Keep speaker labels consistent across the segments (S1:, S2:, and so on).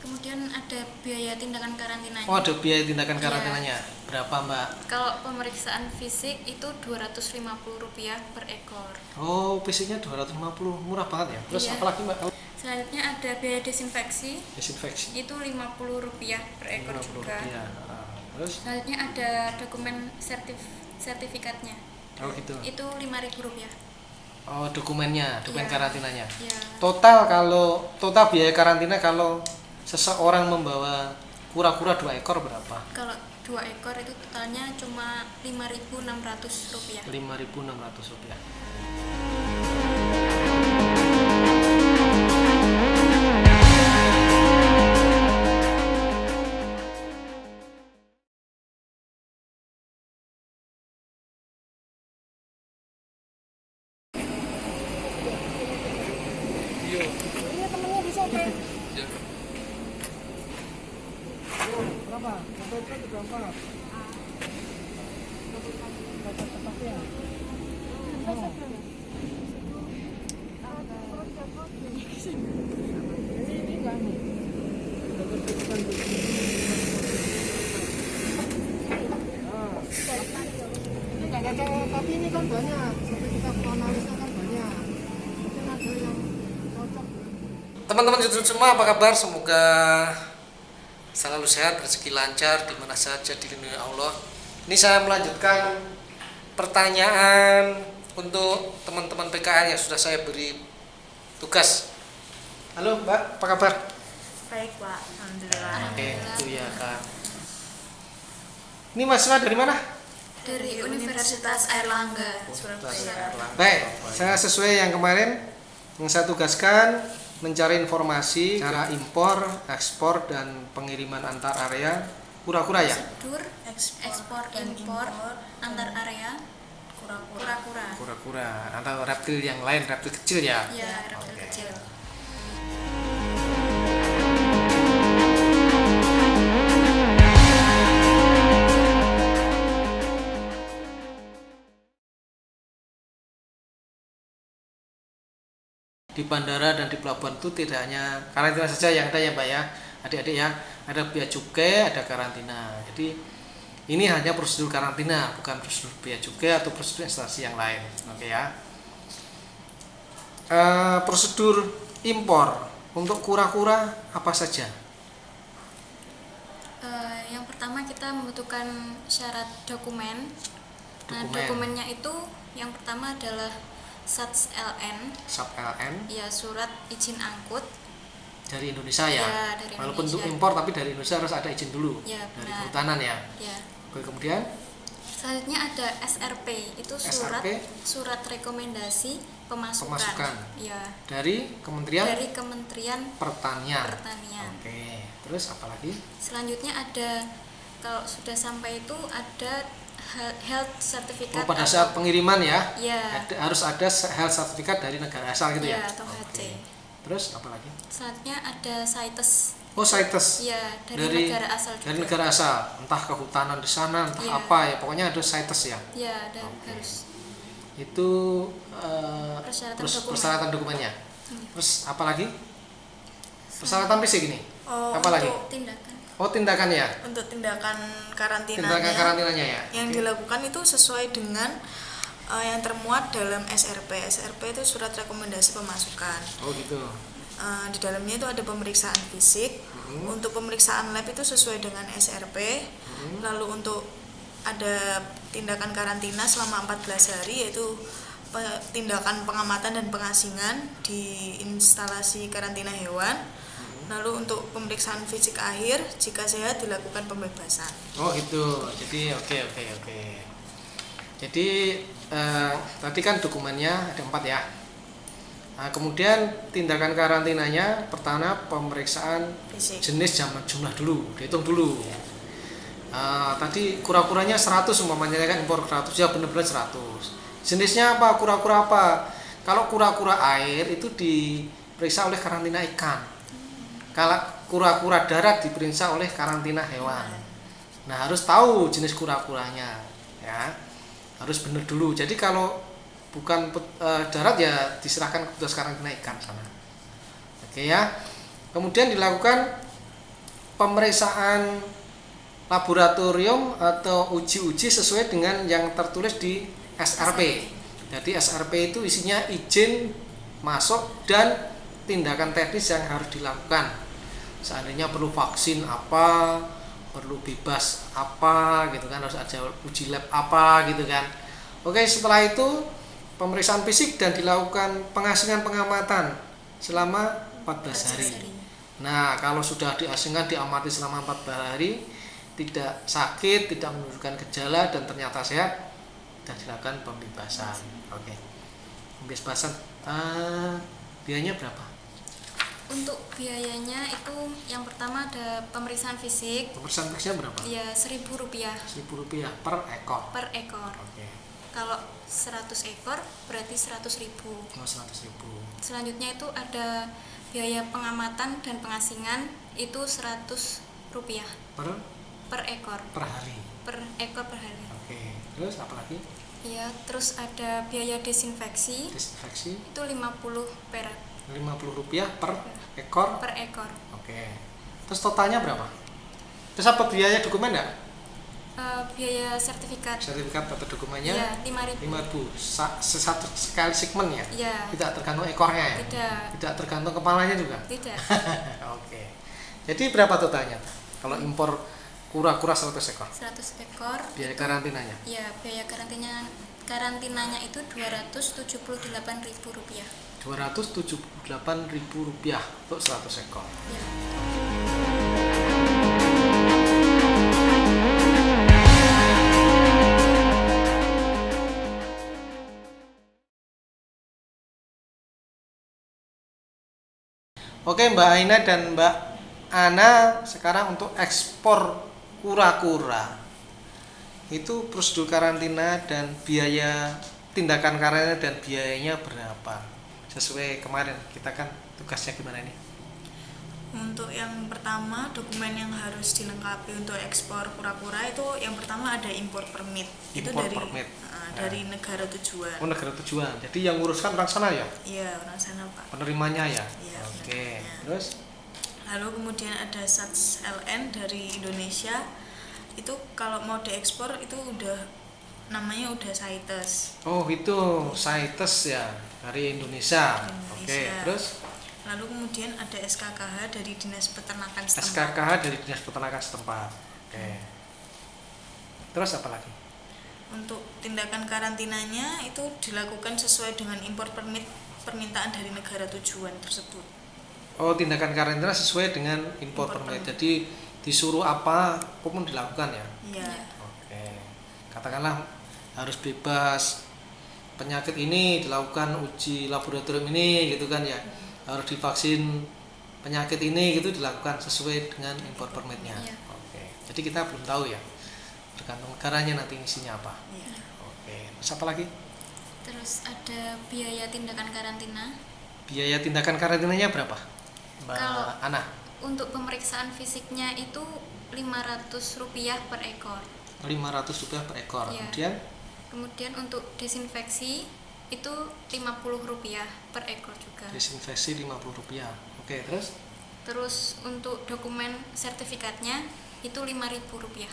S1: Kemudian ada biaya tindakan karantinanya.
S2: Oh, ada biaya tindakan
S1: Iya.
S2: karantinanya. Berapa, Mbak?
S1: Kalau pemeriksaan fisik itu Rp250 per ekor.
S2: Oh, fisiknya 250, murah banget ya. Terus
S1: Iya.
S2: apalagi, Mbak?
S1: Selanjutnya ada biaya desinfeksi,
S2: Desinfeksi.
S1: itu Rp50 per ekor
S2: 50
S1: juga.
S2: rupiah. Terus?
S1: Selanjutnya ada dokumen sertifikatnya,
S2: Oh gitu.
S1: itu Rp5.000.
S2: Oh, dokumen
S1: Iya.
S2: karantinanya.
S1: Ya.
S2: Total biaya karantina kalau seseorang membawa kura-kura 2 ekor berapa?
S1: Kalau 2 ekor itu totalnya cuma Rp5.600.
S2: Rp5.600.
S1: Iya, temennya bisa oke.
S2: Berapa? Satu ekor berapa? Dapat tetap ya? Ini enggak nih. Ini enggak cocok, tapi ini kan banyak. Sampai kita analisnya kan banyak. Mungkin ada yang cocok. Teman-teman YouTube semua, apa kabar? Semoga selalu sehat, rezeki lancar, di mana saja dilindungi Allah. Ini saya melanjutkan pertanyaan untuk teman-teman PKL yang sudah saya beri tugas. Halo Mbak, apa kabar?
S3: Baik Pak, Alhamdulillah.
S2: Oke, itu ya Kak. Ini mahasiswa dari mana?
S1: Dari Universitas Airlangga,
S3: Surabaya.
S2: Baik, saya sesuai yang kemarin yang saya tugaskan mencari informasi cara impor, ekspor, dan pengiriman antar area kura-kura ya?
S1: prosedur ekspor impor antar area
S3: Kura-kura.
S1: kura-kura.
S2: Kura-kura atau reptil yang lain, reptil kecil ya?
S1: Ya, reptil
S2: Oke.
S1: kecil.
S2: Di bandara dan di pelabuhan itu tidak hanya karantina saja yang ada ya Mbak ya, adik-adik ya, ada bea cukai, ada karantina. Jadi ini hanya prosedur karantina, bukan prosedur bea cukai atau prosedur instansi yang lain. Oke ya. Prosedur impor untuk kura-kura apa saja?
S1: Yang pertama kita membutuhkan syarat dokumen. Nah,
S2: Dokumen.
S1: dokumennya itu yang pertama adalah SATS LN,
S2: Sub LN
S1: ya surat izin angkut.
S2: dari Indonesia ya.
S1: Ya, dari
S2: Walaupun untuk
S1: Indonesia.
S2: impor tapi dari Indonesia harus ada izin dulu.
S1: Ya,
S2: Dari
S1: benar.
S2: kehutanan ya.
S1: Ya.
S2: Oke, kemudian
S1: Selanjutnya ada SRP, itu
S2: SRP?
S1: surat rekomendasi pemasukan.
S2: Pemasukan.
S1: Ya.
S2: dari Kementerian
S1: Dari Kementerian
S2: Pertanian.
S1: Pertanian.
S2: Oke, terus apa lagi?
S1: Selanjutnya ada, kalau sudah sampai itu ada health certificate.
S2: Oh, pada saat pengiriman ya,
S1: Ya.
S2: harus ada health certificate dari negara asal gitu ya?
S1: Ya, atau HC.
S2: Oke. Terus apa lagi?
S1: Selanjutnya ada CITES.
S2: Oh, CITES.
S1: Ya, dari negara asal juga.
S2: Dari negara asal, entah kehutanan di sana, entah
S1: Iya.
S2: apa ya, pokoknya ada CITES ya.
S1: Ya, dan
S2: Oke.
S1: harus
S2: Itu
S1: persyaratan dokumen.
S2: dokumennya.
S1: Iya.
S2: Terus apa lagi? Persyaratan fisik ini.
S3: Oh,
S2: Apa lagi?
S1: tindakan.
S2: Oh, tindakan ya.
S3: Untuk tindakan karantinanya,
S2: Tindakan karantinanya ya.
S3: yang
S2: Oke.
S3: dilakukan itu sesuai dengan yang termuat dalam SRP. SRP itu surat rekomendasi pemasukan.
S2: Oh, gitu.
S3: Di dalamnya itu ada pemeriksaan fisik. Untuk pemeriksaan lab itu sesuai dengan SRP. Lalu untuk ada tindakan karantina selama 14 hari, yaitu tindakan pengamatan dan pengasingan di instalasi karantina hewan. Lalu untuk pemeriksaan fisik akhir, jika sehat dilakukan pembebasan.
S2: Oh, gitu. Jadi oke. Jadi tadi kan dokumennya ada 4 ya. Nah, kemudian tindakan karantinanya pertama pemeriksaan
S3: Fisik.
S2: jenis jumlah dulu, dihitung dulu. Tadi kura-kuranya 100 umpamanya kan, impor 100 ya, benar-benar 100. Jenisnya apa? Kura-kura apa? Kalau kura-kura air itu diperiksa oleh karantina ikan. Kalau kura-kura darat diperiksa oleh karantina hewan. Nah, harus tahu jenis kura-kuranya ya. Harus benar dulu. Jadi kalau bukan darat ya diserahkan ke petugas karantina ikan sana. Oke ya. Kemudian dilakukan pemeriksaan laboratorium atau uji-uji sesuai dengan yang tertulis di SRP. Jadi SRP itu isinya izin masuk dan tindakan teknis yang harus dilakukan. Seandainya perlu vaksin apa, perlu bebas apa gitu kan, harus ada uji lab apa gitu kan. Oke, setelah itu pemeriksaan fisik dan dilakukan pengasingan pengamatan selama 14 hari. Nah, kalau sudah diasingkan diamati selama 14 hari, tidak sakit, tidak menunjukkan gejala dan ternyata sehat, dan dilakukan pembebasan. Oke. Pembebasan biayanya berapa?
S1: Untuk biayanya itu yang pertama ada pemeriksaan fisik.
S2: Pemeriksaan fisiknya berapa?
S1: Ya, Rp1.000.
S2: Rp1.000 per ekor.
S1: Per ekor.
S2: Oke.
S1: Kalau 100 ekor berarti 100.000.
S2: Oh, 100.000.
S1: Selanjutnya itu ada biaya pengamatan dan pengasingan itu Rp100 per ekor.
S2: Per hari.
S1: Per ekor per hari.
S2: Oke. Terus apa lagi?
S1: Ya, terus ada biaya desinfeksi.
S2: Desinfeksi
S1: Itu 50 perak
S2: Rp50 per ekor.
S1: per ekor.
S2: Oke. Terus totalnya berapa? Terus apa biaya dokumen enggak?
S1: Biaya sertifikat.
S2: Sertifikat atau dokumennya?
S1: Ya, 5.000.
S2: 5.000 satu sekali segmen ya?
S1: Ya.
S2: Tidak tergantung ekornya ya?
S1: Tidak.
S2: Tidak tergantung kepalanya juga?
S1: Tidak.
S2: Oke. Jadi berapa totalnya? Kalau impor kura-kura 100 ekor?
S1: 100 ekor.
S2: Biaya karantinanya?
S1: Ya, biaya karantinanya itu Rp278.000.
S2: Rp278.000 untuk 100 ekor.
S1: Ya.
S2: Oke, Mbak Aina dan Mbak Ana, sekarang untuk ekspor kura-kura itu prosedur karantina dan biaya tindakan karantina dan biayanya berapa? Sesuai kemarin kita kan tugasnya gimana ini?
S3: Untuk yang pertama, dokumen yang harus dilengkapi untuk ekspor kura-kura itu yang pertama ada import permit.
S2: Import
S3: itu
S2: permit.
S3: Dari negara tujuan.
S2: Oh, negara tujuan. Jadi yang nguruskan orang sana ya?
S3: Iya, orang sana, Pak.
S2: Penerimanya ya?
S3: Iya,
S2: Oke.
S3: penerimanya.
S2: Terus?
S3: Lalu kemudian ada SATS LN dari Indonesia. Itu kalau mau diekspor itu namanya udah CITES.
S2: Oh, itu CITES ya, dari Indonesia. Oke, terus?
S3: Lalu kemudian ada SKKH dari Dinas Peternakan setempat.
S2: SKKH dari Dinas Peternakan setempat. Oke. Terus apa lagi?
S3: Untuk tindakan karantinanya itu dilakukan sesuai dengan impor permit permintaan dari negara tujuan tersebut.
S2: Oh, tindakan karantina sesuai dengan impor permit. Jadi disuruh apa pun dilakukan ya?
S3: Iya.
S2: Oke. Katakanlah harus bebas penyakit ini, dilakukan uji laboratorium ini gitu kan ya. Harus divaksin penyakit ini gitu, dilakukan sesuai dengan impor permitnya.
S1: Iya.
S2: Oke. Jadi kita belum tahu ya, tergantung negaranya nanti isinya apa.
S3: Iya.
S2: Oke. Terus apa lagi?
S1: Terus ada biaya tindakan karantina.
S2: Biaya tindakan karantinanya berapa, Mbak
S1: Kalau
S2: Ana?
S1: untuk pemeriksaan fisiknya itu Rp500 per ekor.
S2: Rp500 per ekor.
S1: Ya. Kemudian untuk desinfeksi itu Rp50 per ekor juga.
S2: Desinfeksi Rp50. Oke, terus?
S1: Terus untuk dokumen sertifikatnya itu Rp5.000.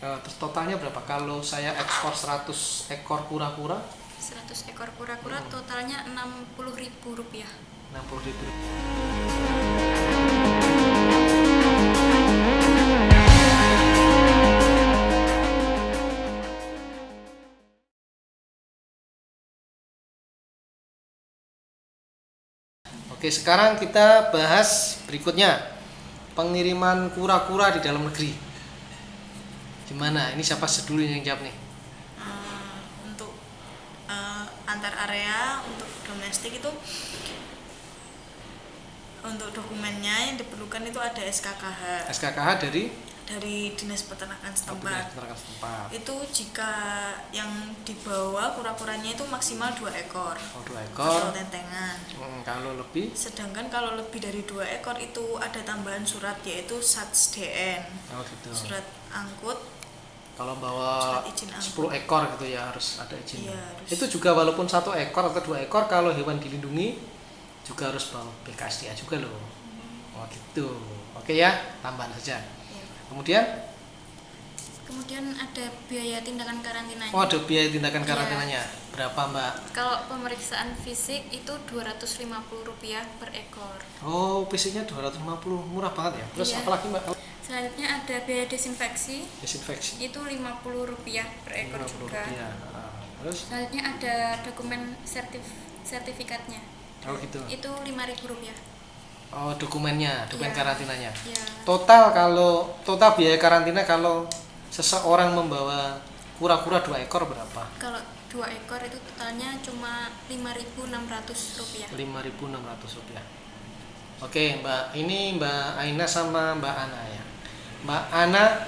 S2: Terus totalnya berapa? Kalau saya ekspor 100 ekor kura-kura?
S1: 100 ekor kura-kura totalnya Rp60.000.
S2: Rp60.000. Oke, sekarang kita bahas berikutnya, pengiriman kura-kura di dalam negeri. Gimana? Ini siapa dulu yang jawab nih?
S3: Untuk antar area, untuk domestik itu untuk dokumennya yang diperlukan itu ada SKKH.
S2: SKKH
S3: dari Dinas Peternakan setempat.
S2: Dinas Peternakan setempat.
S3: Itu jika yang dibawa kura-kuranya itu maksimal 2 ekor.
S2: Oh, 2 ekor.
S3: Atau tentengan.
S2: Kalau lebih?
S3: Sedangkan kalau lebih dari 2 ekor itu ada tambahan surat yaitu SATS DN.
S2: Oh, gitu.
S3: Surat angkut.
S2: Kalau bawa 10 ekor gitu ya harus ada izin.
S3: Iya, harus.
S2: Itu juga walaupun 1 ekor atau 2 ekor, kalau hewan dilindungi juga harus bawa BKSDA juga loh. Oh gitu. Oke ya, tambahan saja.
S1: Ya.
S2: Kemudian
S1: ada biaya tindakan karantinanya.
S2: oh ada biaya tindakan karantinanya. Berapa Mbak?
S1: Kalau pemeriksaan fisik itu Rp250 per ekor.
S2: Oh, fisiknya 250, murah banget ya. Terus
S1: Iya.
S2: apalagi Mbak?
S1: Selanjutnya ada biaya desinfeksi,
S2: Desinfeksi.
S1: itu Rp50 per ekor juga.
S2: Rupiah. Terus?
S1: Selanjutnya ada dokumen sertifikatnya.
S2: Oh gitu.
S1: Itu Rp5.000.
S2: Oh, dokumennya, dokumen
S1: Iya.
S2: karantinanya.
S1: Ya.
S2: Total biaya karantina kalau seseorang membawa kura-kura 2 ekor berapa?
S1: Kalau 2 ekor itu totalnya cuma Rp5.600.
S2: Rp5.600. Oke, Mbak Aina sama Mbak Ana ya. Mbak Ana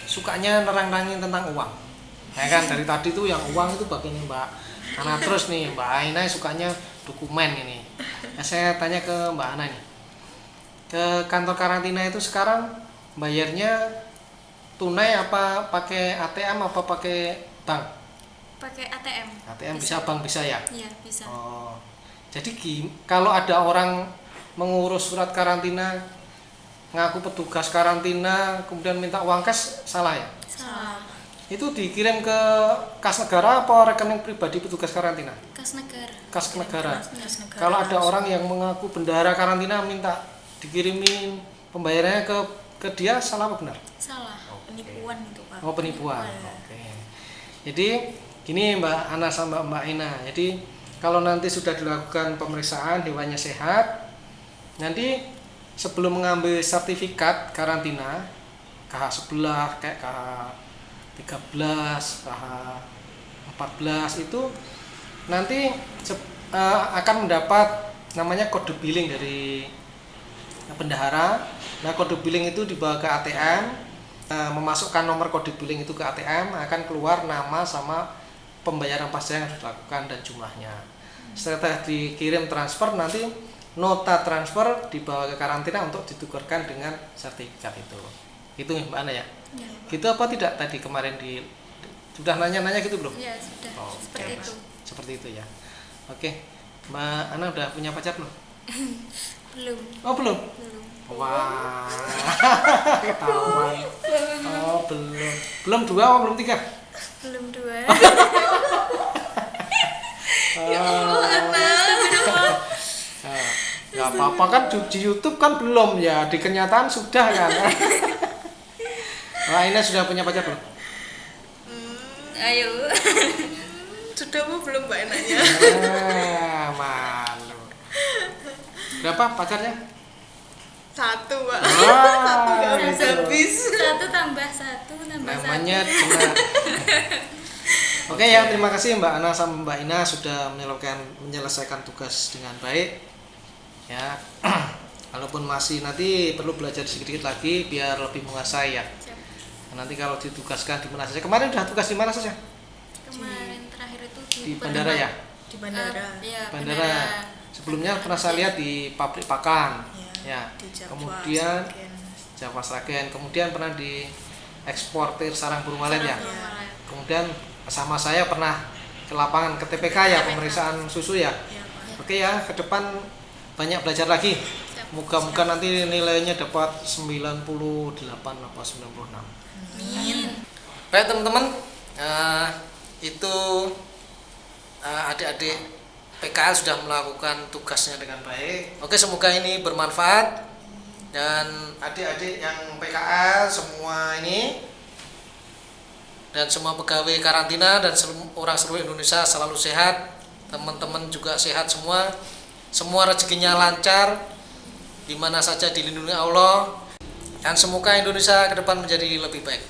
S2: sukanya nerang-nerangin tentang uang. Ya kan dari tadi tuh yang uang itu bagiannya Mbak Ana, terus nih Mbak Aina sukanya dokumen ini. Nah, saya tanya ke Mbak Ana nih. Ke kantor karantina itu sekarang bayarnya tunai apa pakai ATM apa pakai bank?
S1: Pakai ATM.
S2: ATM bisa, bank bisa ya?
S1: Iya, bisa.
S2: Oh. Jadi kalau ada orang mengurus surat karantina, ngaku petugas karantina, kemudian minta uang cash, salah ya?
S1: Salah.
S2: Itu dikirim ke kas negara apa rekening pribadi petugas karantina?
S1: Kas negara.
S2: Kas negara.
S3: Kas negara
S2: Kalau ada
S3: langsung.
S2: orang yang mengaku bendahara karantina minta dikirimin pembayarannya ke dia, salah apa benar?
S1: Salah.
S3: Penipuan itu Pak.
S2: Oh, penipuan.
S3: Penipuan.
S2: Oke. Jadi gini Mbak Ana sama Mbak Ina. Jadi kalau nanti sudah dilakukan pemeriksaan hewannya sehat, nanti sebelum mengambil sertifikat karantina KH11 kayak KH13, KH14 itu nanti akan mendapat namanya kode billing dari bendahara. Nah, kode billing itu dibawa ke ATM, memasukkan nomor kode billing itu ke ATM, akan keluar nama sama pembayaran pajak yang harus dilakukan dan jumlahnya. Setelah dikirim transfer, nanti nota transfer dibawa ke karantina untuk ditukarkan dengan sertifikat itu. Itu Mbak Ana ya?
S1: Ya.
S2: Gitu apa tidak tadi kemarin sudah nanya-nanya gitu belum?
S1: Ya, sudah.
S2: Oh,
S1: Seperti
S2: oke.
S1: itu.
S2: Seperti itu ya. Oke. Mbak Ana udah punya pacar belum?
S1: Belum.
S2: Oh, belum.
S1: Belum.
S2: Wah, ketahuan. Oh, belum. Belum 2 apa belum 3?
S1: Belum 2.
S2: Ya Allah, nggak apa-apa kan di YouTube kan belum ya, di kenyataan sudah kan. Wah, Ina sudah punya pacar belum?
S1: Ayo.
S3: Sudah Bu belum Mbak enaknya?
S2: Malu. Berapa pacarnya?
S3: 1 Pak.
S2: Wah,
S3: 1 nggak
S2: gitu.
S3: habis.
S1: 1 tambah 1 tambah 1.
S2: Namanya benar. Oke ya, terima kasih Mbak Ana sama Mbak Ina sudah menyelesaikan tugas dengan baik. Ya, walaupun masih nanti perlu belajar sedikit lagi biar lebih menguasai ya. Nanti kalau ditugaskan di mana saja. Kemarin udah tugas di mana saja?
S1: Kemarin terakhir itu
S2: Di bandara ya?
S3: Di bandara.
S1: Iya,
S2: Bandara. Sebelumnya pernah saya lihat di pabrik pakan. Ya.
S3: Di Jawa,
S2: Kemudian
S3: Sragen.
S2: Jawa Sragen. Kemudian pernah di eksportir sarang burung walet ya. Kemudian sama saya pernah ke lapangan ke TPK ya, pemeriksaan susu ya.
S3: Ya, Pak.
S2: Oke ya, ke depan banyak belajar lagi. Moga-moga nanti nilainya dapat 98 apa 96.
S3: Amin.
S2: Baik teman-teman, itu adik-adik PKL sudah melakukan tugasnya dengan baik. Oke, semoga ini bermanfaat dan adik-adik yang PKL semua ini dan semua pegawai karantina dan seluruh Indonesia selalu sehat. Teman-teman juga sehat semua. Semua rezekinya lancar, di mana saja dilindungi Allah, dan semoga Indonesia ke depan menjadi lebih baik.